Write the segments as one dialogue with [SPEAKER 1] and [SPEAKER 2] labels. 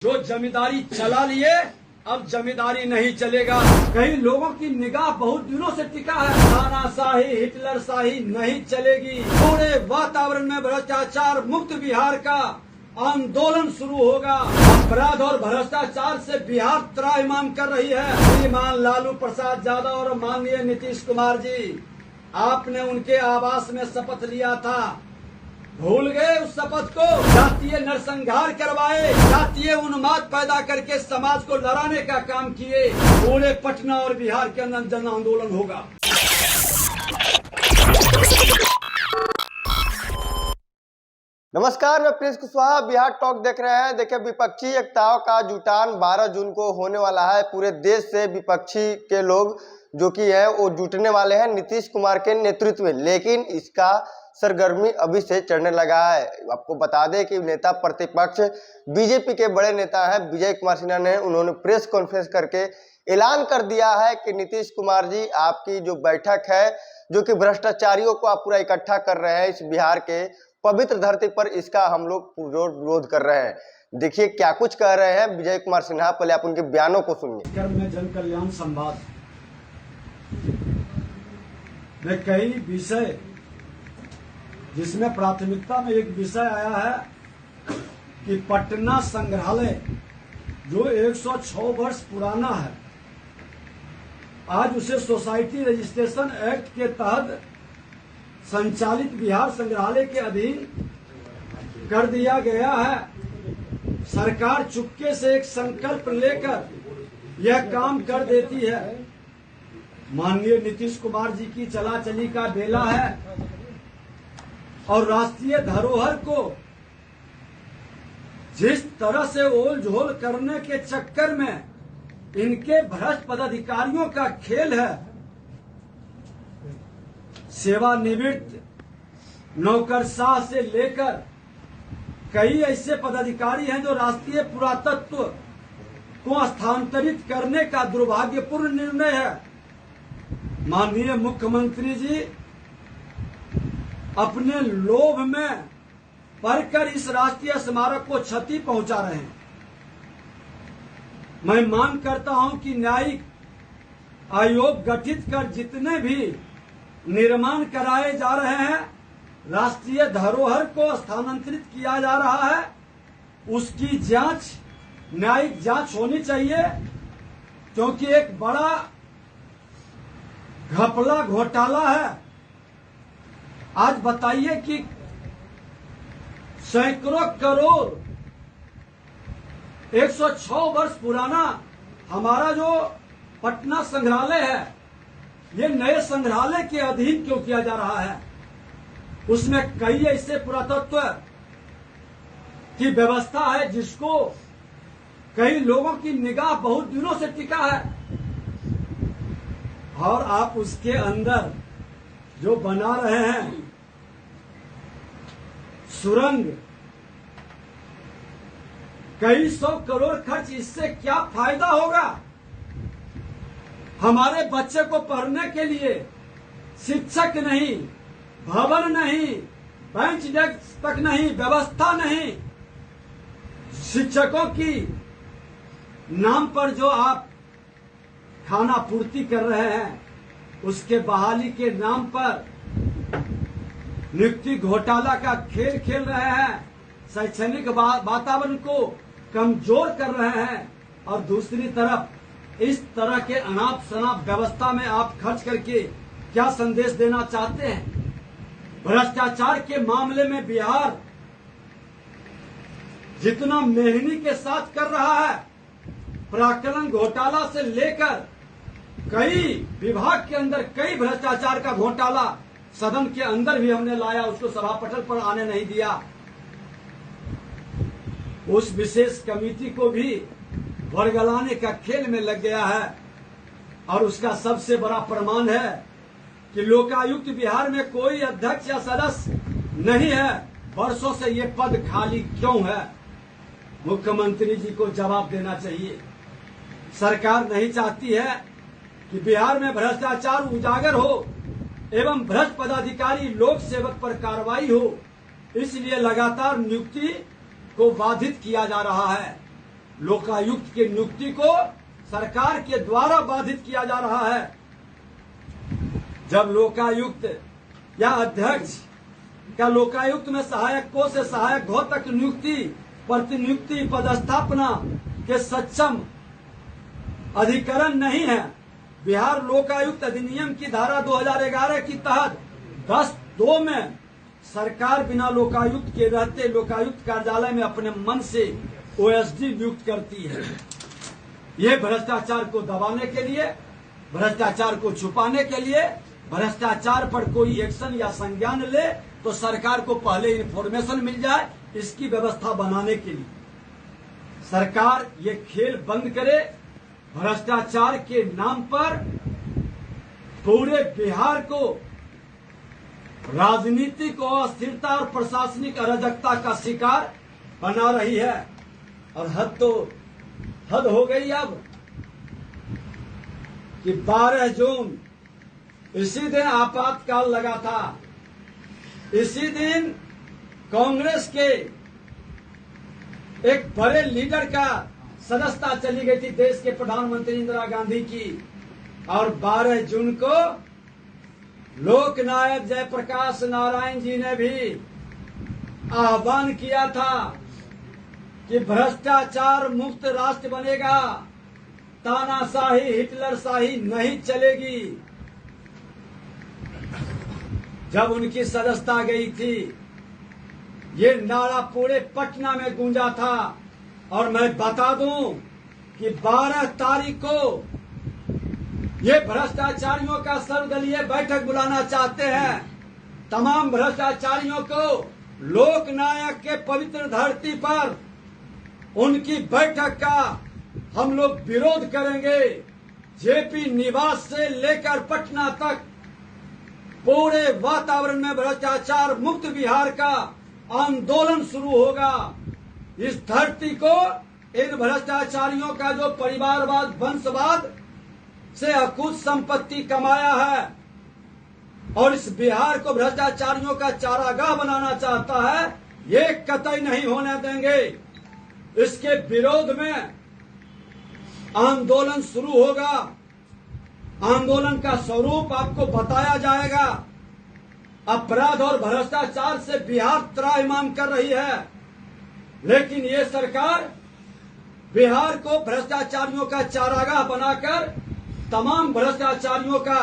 [SPEAKER 1] जो जमींदारी चला लिए अब जमींदारी नहीं चलेगा। कई लोगों की निगाह बहुत दिनों से टिका है। तानाशाही हिटलर शाही नहीं चलेगी। पूरे वातावरण में भ्रष्टाचार मुक्त बिहार का आंदोलन शुरू होगा। अपराध और भ्रष्टाचार से बिहार त्राहिमाम कर रही है। श्रीमान लालू प्रसाद यादव और माननीय नीतीश कुमार जी, आपने उनके आवास में शपथ लिया था, भूल गए उस शपथ को। जातीय नरसंहार करवाए, जातीय उन्माद पैदा करके समाज को लड़ाने का काम किए। पूरे पटना और बिहार के अंदर जन आंदोलन होगा।
[SPEAKER 2] नमस्कार, मैं प्रिंस कुशवाहा, बिहार टॉक देख रहे हैं। देखिए, विपक्षी एकताओं का जुटान 12 जून को होने वाला है। पूरे देश से विपक्षी के लोग जो कि है वो जुटने वाले हैं नीतीश कुमार के नेतृत्व में, लेकिन इसका सरगर्मी अभी से चढ़ने लगा है। आपको बता दें कि नेता प्रतिपक्ष बीजेपी के बड़े नेता हैं विजय कुमार सिन्हा ने, उन्होंने प्रेस कॉन्फ्रेंस करके ऐलान कर दिया है कि नीतीश कुमार जी, आपकी जो बैठक है जो कि भ्रष्टाचारियों को आप पूरा इकट्ठा कर रहे हैं इस बिहार के पवित्र धरती पर, इसका हम लोग पुरजोर विरोध कर रहे हैं। देखिए क्या कुछ कह रहे हैं विजय कुमार सिन्हा, पहले आप उनके बयानों को सुनिए।
[SPEAKER 1] कर्म में जन कल्याण संवाद में कई विषय, जिसमें प्राथमिकता में एक विषय आया है कि पटना संग्रहालय जो 106 वर्ष पुराना है, आज उसे सोसाइटी रजिस्ट्रेशन एक्ट के तहत संचालित बिहार संग्रहालय के अधीन कर दिया गया है। सरकार चुपके से एक संकल्प लेकर यह काम कर देती है। माननीय नीतीश कुमार जी की चलाचली का बेला है और राष्ट्रीय धरोहर को जिस तरह से ओल झोल करने के चक्कर में इनके भ्रष्ट पदाधिकारियों का खेल है। सेवानिवृत्त नौकरशाह से लेकर कई ऐसे पदाधिकारी हैं जो राष्ट्रीय पुरातत्व को स्थानांतरित करने का दुर्भाग्यपूर्ण निर्णय है। माननीय मुख्यमंत्री जी अपने लोभ में पढ़कर इस राष्ट्रीय स्मारक को क्षति पहुंचा रहे हैं। मैं मांग करता हूं कि न्यायिक आयोग गठित कर जितने भी निर्माण कराए जा रहे हैं, राष्ट्रीय धरोहर को स्थानांतरित किया जा रहा है, उसकी जांच, न्यायिक जांच होनी चाहिए। क्योंकि एक बड़ा घपला घोटाला है। आज बताइए कि सैकड़ों करोड़ 106 वर्ष पुराना हमारा जो पटना संग्रहालय है, ये नए संग्रहालय के अधीन क्यों किया जा रहा है? उसमें कई ऐसे पुरातत्व की व्यवस्था है जिसको कई लोगों की निगाह बहुत दिनों से टिका है, और आप उसके अंदर जो बना रहे हैं सुरंग, कई 100 करोड़ खर्च, इससे क्या फायदा होगा? हमारे बच्चे को पढ़ने के लिए शिक्षक नहीं, भवन नहीं, बेंच डेस्क तक नहीं, व्यवस्था नहीं। शिक्षकों की नाम पर जो आप खाना पूर्ति कर रहे हैं, उसके बहाली के नाम पर नियुक्ति घोटाला का खेल खेल रहे हैं, शैक्षणिक वातावरण को कमजोर कर रहे हैं, और दूसरी तरफ इस तरह के अनाप शनाप व्यवस्था में आप खर्च करके क्या संदेश देना चाहते हैं? भ्रष्टाचार के मामले में बिहार जितना मेहनती के साथ कर रहा है, प्राक्कलन घोटाला से लेकर कई विभाग के अंदर कई भ्रष्टाचार का घोटाला सदन के अंदर भी हमने लाया, उसको सभापटल पर आने नहीं दिया। उस विशेष कमेटी को भी वर्गलाने का खेल में लग गया है, और उसका सबसे बड़ा प्रमाण है कि लोकायुक्त बिहार में कोई अध्यक्ष या सदस्य नहीं है। वर्षों से ये पद खाली क्यों है? मुख्यमंत्री जी को जवाब देना चाहिए। सरकार नहीं चाहती है कि बिहार में भ्रष्टाचार उजागर हो एवं भ्रष्ट पदाधिकारी लोक सेवक पर कार्रवाई हो, इसलिए लगातार नियुक्ति को बाधित किया जा रहा है। लोकायुक्त की नियुक्ति को सरकार के द्वारा बाधित किया जा रहा है। जब लोकायुक्त या अध्यक्ष का लोकायुक्त में सहायक पद से सहायक पद तक नियुक्ति प्रतिनियुक्ति पदस्थापना के सक्षम अधिकरण नहीं है। बिहार लोकायुक्त अधिनियम की धारा 2011 की तहत 10(2) में सरकार बिना लोकायुक्त के रहते लोकायुक्त कार्यालय में अपने मन से ओएसडी नियुक्त करती है। ये भ्रष्टाचार को दबाने के लिए, भ्रष्टाचार को छुपाने के लिए, भ्रष्टाचार पर कोई एक्शन या संज्ञान ले तो सरकार को पहले इंफॉर्मेशन मिल जाए, इसकी व्यवस्था बनाने के लिए सरकार ये खेल बंद करे। भ्रष्टाचार के नाम पर पूरे बिहार को राजनीतिक अस्थिरता और प्रशासनिक अराजकता का शिकार बना रही है। और हद हो गई अब कि 12 जून इसी दिन आपातकाल लगा था। इसी दिन कांग्रेस के एक बड़े लीडर का सदस्यता चली गई थी देश के प्रधानमंत्री इंदिरा गांधी की। और 12 जून को लोकनायक जयप्रकाश नारायण जी ने भी आह्वान किया था कि भ्रष्टाचार मुक्त राष्ट्र बनेगा, तानाशाही हिटलरशाही नहीं चलेगी। जब उनकी सदस्यता गई थी ये नारा पूरे पटना में गूंजा था। और मैं बता दूं कि 12 तारीख को ये भ्रष्टाचारियों का सर्वदलीय बैठक बुलाना चाहते हैं। तमाम भ्रष्टाचारियों को लोकनायक के पवित्र धरती पर उनकी बैठक का हम लोग विरोध करेंगे। जेपी निवास से लेकर पटना तक पूरे वातावरण में भ्रष्टाचार मुक्त बिहार का आंदोलन शुरू होगा। इस धरती को इन भ्रष्टाचारियों का जो परिवारवाद वंशवाद से अकुत संपत्ति कमाया है और इस बिहार को भ्रष्टाचारियों का चारागाह बनाना चाहता है, ये कतई नहीं होने देंगे। इसके विरोध में आंदोलन शुरू होगा। आंदोलन का स्वरूप आपको बताया जाएगा। अपराध और भ्रष्टाचार से बिहार त्राहिमाम कर रही है, लेकिन ये सरकार बिहार को भ्रष्टाचारियों का चारागाह बनाकर तमाम भ्रष्टाचारियों का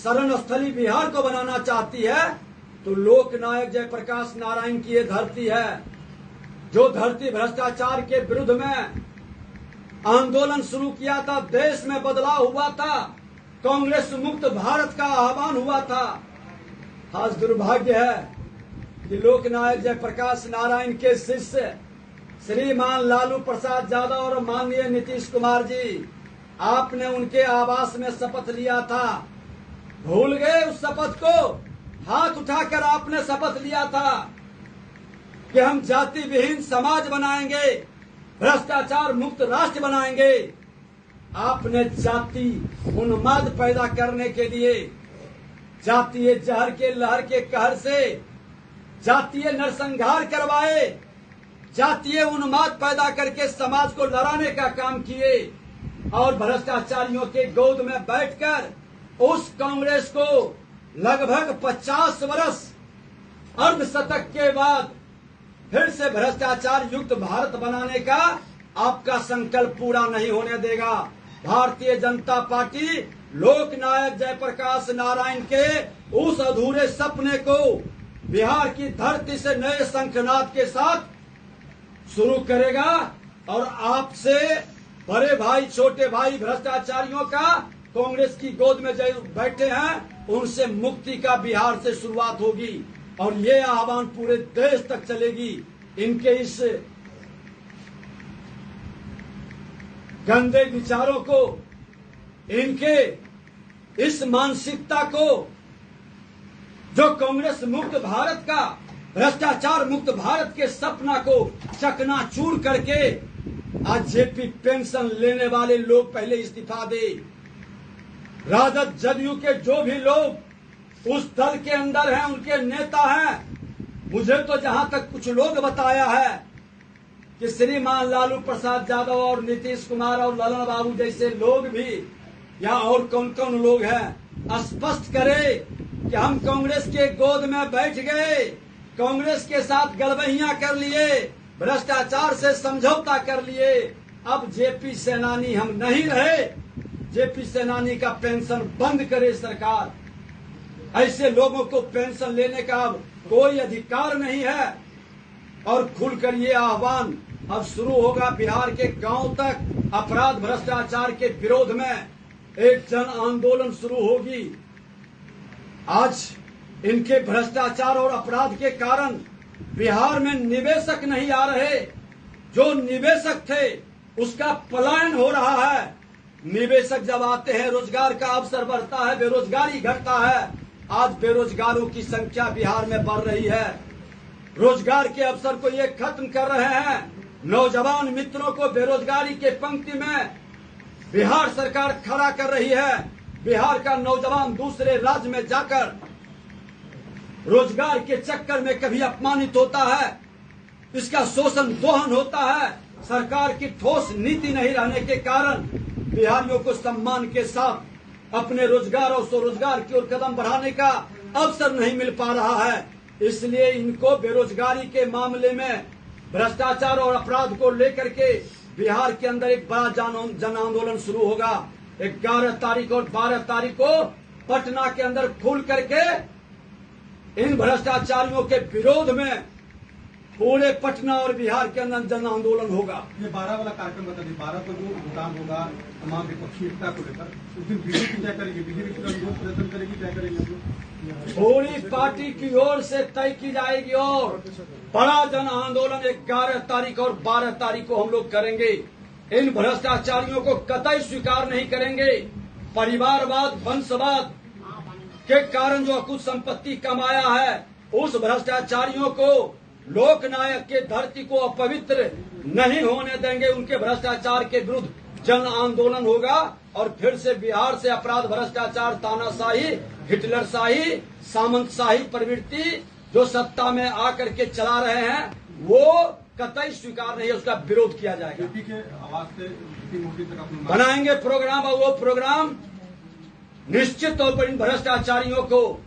[SPEAKER 1] शरण स्थली बिहार को बनाना चाहती है। तो लोकनायक जयप्रकाश नारायण की ये धरती है, जो धरती भ्रष्टाचार के विरुद्ध में आंदोलन शुरू किया था, देश में बदलाव हुआ था, कांग्रेस मुक्त भारत का आह्वान हुआ था। आज दुर्भाग्य है कि लोकनायक जयप्रकाश नारायण के शिष्य श्रीमान लालू प्रसाद यादव और माननीय नीतीश कुमार जी, आपने उनके आवास में शपथ लिया था, भूल गए उस शपथ को? हाथ उठाकर आपने शपथ लिया था कि हम जाति विहीन समाज बनाएंगे, भ्रष्टाचार मुक्त राष्ट्र बनाएंगे। आपने जाति उन्माद पैदा करने के लिए, जातीय जहर के लहर के कहर से जातीय नरसंहार करवाए, जातीय उन्माद पैदा करके समाज को लड़ाने का काम किए और भ्रष्टाचारियों के गोद में बैठकर उस कांग्रेस को लगभग 50 वर्ष अर्धशतक के बाद फिर से भ्रष्टाचार युक्त भारत बनाने का आपका संकल्प पूरा नहीं होने देगा। भारतीय जनता पार्टी लोकनायक जयप्रकाश नारायण के उस अधूरे सपने को बिहार की धरती से नए शंखनाद के साथ शुरू करेगा और आपसे बड़े भाई छोटे भाई भ्रष्टाचारियों का कांग्रेस की गोद में जो बैठे हैं उनसे मुक्ति का बिहार से शुरुआत होगी और ये आह्वान पूरे देश तक चलेगी। इनके इस गंदे विचारों को, इनके इस मानसिकता को, जो कांग्रेस मुक्त भारत का, भ्रष्टाचार मुक्त भारत के सपना को चकनाचूर करके आज जेपी पेंशन लेने वाले लोग पहले इस्तीफा दे। राजद जदयू के जो भी लोग उस दल के अंदर हैं, उनके नेता हैं, मुझे तो जहां तक कुछ लोग बताया है कि श्रीमान लालू प्रसाद यादव और नीतीश कुमार और ललन बाबू जैसे लोग भी या और कौन कौन लोग हैं स्पष्ट करे कि हम कांग्रेस के गोद में बैठ गए, कांग्रेस के साथ गलबहियां कर लिए, भ्रष्टाचार से समझौता कर लिए। अब जेपी सेनानी हम नहीं रहे। जेपी सेनानी का पेंशन बंद करे सरकार। ऐसे लोगों को पेंशन लेने का अब कोई अधिकार नहीं है। और खुलकर ये आह्वान अब शुरू होगा बिहार के गांव तक। अपराध भ्रष्टाचार के विरोध में एक जन आंदोलन शुरू होगी। आज इनके भ्रष्टाचार और अपराध के कारण बिहार में निवेशक नहीं आ रहे। जो निवेशक थे उसका पलायन हो रहा है। निवेशक जब आते हैं रोजगार का अवसर बढ़ता है, बेरोजगारी घटता है। आज बेरोजगारों की संख्या बिहार में बढ़ रही है। रोजगार के अवसर को ये खत्म कर रहे हैं। नौजवान मित्रों को बेरोजगारी के पंक्ति में बिहार सरकार खड़ा कर रही है। बिहार का नौजवान दूसरे राज्य में जाकर रोजगार के चक्कर में कभी अपमानित होता है, इसका शोषण दोहन होता है। सरकार की ठोस नीति नहीं रहने के कारण बिहारियों को सम्मान के साथ अपने रोजगार और स्वरोजगार की ओर कदम बढ़ाने का अवसर नहीं मिल पा रहा है। इसलिए इनको बेरोजगारी के मामले में भ्रष्टाचार और अपराध को लेकर के बिहार के अंदर एक बड़ा जन आंदोलन शुरू होगा। 11 तारीख और 12 तारीख को पटना के अंदर खुल करके इन भ्रष्टाचारियों के विरोध में पूरे पटना और बिहार के अंदर जन आंदोलन होगा।
[SPEAKER 3] ये 12 वाला कार्यक्रम बता दी, 12 को जो भुगतान होगा तमाम विपक्षी एकता को लेकर, उस दिन बीजेपी क्या करेगी? बीजेपी की विरोध प्रदर्शन करेगी, क्या करेगी हम लोग?
[SPEAKER 1] पूरी पार्टी की ओर से तय की जाएगी और बड़ा जन आंदोलन 11 तारीख और 12 तारीख को हम लोग करेंगे। इन भ्रष्टाचारियों को कतई स्वीकार नहीं करेंगे। परिवारवाद, वंशवाद के कारण जो अकुत संपत्ति कमाया है, उस भ्रष्टाचारियों को, लोकनायक के धरती को अपवित्र नहीं होने देंगे। उनके भ्रष्टाचार के विरुद्ध जन आंदोलन होगा और फिर से बिहार से अपराध, भ्रष्टाचार, तानाशाही, हिटलरशाही, सामंतशाही प्रवृत्ति जो सत्ता में आकर के चला रहे हैं, वो कतई स्वीकार नहीं है। उसका विरोध किया जाएगा।
[SPEAKER 3] यूपी के आवाज से मोदी तक अपनी
[SPEAKER 1] बनाएंगे प्रोग्राम और वो प्रोग्राम निश्चित तौर पर इन भ्रष्टाचारियों को,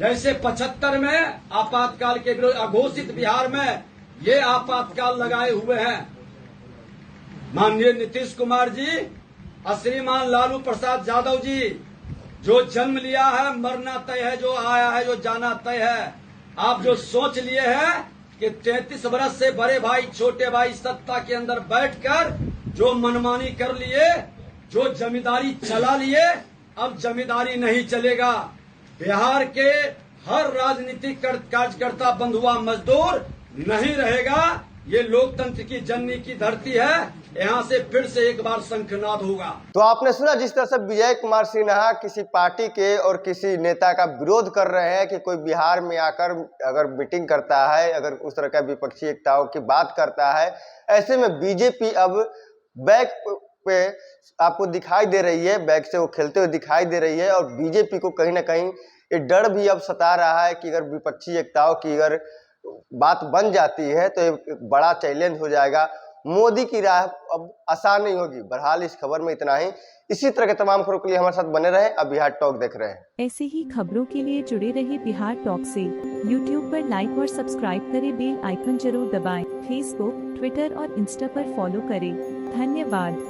[SPEAKER 1] जैसे 75 में आपातकाल के विरोध अघोषित बिहार में ये आपातकाल लगाए हुए हैं। माननीय नीतीश कुमार जी और श्रीमान लालू प्रसाद यादव जी, जो जन्म लिया है मरना तय है, जो आया है जो जाना तय है। आप जो सोच लिए हैं कि 33 वर्ष से बड़े भाई छोटे भाई सत्ता के अंदर बैठकर जो मनमानी कर लिए, जो जमींदारी चला लिए, अब जमींदारी नहीं चलेगा। बिहार के हर राजनीतिक कार्यकर्ता बंधुआ मजदूर नहीं रहेगा। ये लोकतंत्र की जननी की धरती है। यहाँ से फिर से एक बार शंखनाद होगा।
[SPEAKER 2] तो आपने सुना जिस तरह से विजय कुमार सिन्हा किसी पार्टी के और किसी नेता का विरोध कर रहे हैं कि कोई बिहार में आकर अगर मीटिंग करता है, अगर उस तरह का विपक्षी एकताओं की बात करता है, ऐसे में बीजेपी अब बैक पे आपको दिखाई दे रही है, बैक से वो खेलते हुए दिखाई दे रही है। और बीजेपी को कहीं ना कहीं ये डर भी अब सता रहा है कि अगर विपक्षी एकताओं की अगर बात बन जाती है तो एक बड़ा चैलेंज हो जाएगा। मोदी की राह अब आसान नहीं होगी। बहरहाल इस खबर में इतना ही। इसी तरह के तमाम खबरों के लिए हमारे साथ बने रहें। अब बिहार टॉक देख रहे हैं।
[SPEAKER 4] ऐसे ही खबरों के लिए जुड़े रहे बिहार टॉक से। यूट्यूब पर लाइक और सब्सक्राइब करें, बेल आइकन जरूर दबाएं। फेसबुक, ट्विटर और इंस्टा पर फॉलो करें। धन्यवाद।